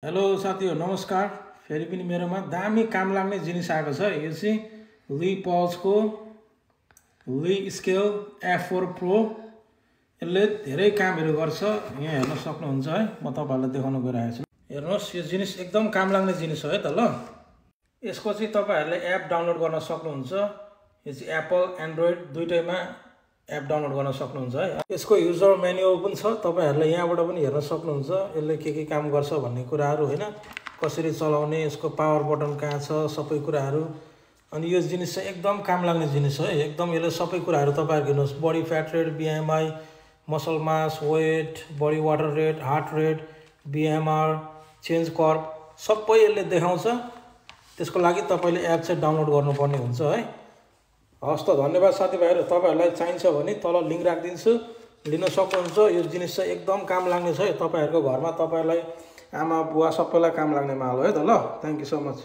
Hello साथीहरु नमस्कार। फेरि पनि मेरोमा दामी काम लाग्ने जिनिस आएको छ। यो चाहिँ ली पल्सको ली स्केल F4 प्रो। यसले धेरै कामहरु गर्छ। यहाँ हेर्न सक्नुहुन्छ है। म तपाईहरुलाई देखाउन गइरहेको छु। हेर्नुस् यो जिनिस एकदम काम लाग्ने जिनिस हो है त ल। यसको चाहिँ तपाईहरुले एप डाउनलोड गर्न सक्नुहुन्छ। यो चाहिँ एप्पल एन्ड्रोइड दुईटैमा एप डाउनलोड गर्न सक्नुहुन्छ है। यसको युजर म्यानुअल पनि छ। तपाईहरुले यहाँबाट पनि हेर्न सक्नुहुन्छ। यसले के काम गर्छ भन्ने कुराहरु हैन। कसरी चलाउने, यसको पावर बटन कहाँ छ, सबै कुराहरु। अनि यो जिनिस चाहिँ एकदम काम लाग्ने जिनिस हो है। एकदम यसले सबै कुराहरु तपाईहरु हेर्नुस्, body fat rate, BMI, muscle mass, weight, body water rate, heart rate, BMR, change curve सबै यसले देखाउँछ। त्यसको लागि तपाईले एप चाहिँ डाउनलोड गर्नुपर्ने हुन्छ है। हस् त धन्यवाद साथीभाइहरु। तपाईहरुलाई चाहिन्छ भने तल लिंक राखिदिन्छु, लिन सक्नुहुन्छ। यो जिनिस चाहिँ एकदम काम लाग्ने छ है। तपाईहरुको घरमा तपाईलाई आमा बुवा सबैलाई काम लाग्ने माल हो है त ल। Thank you so much.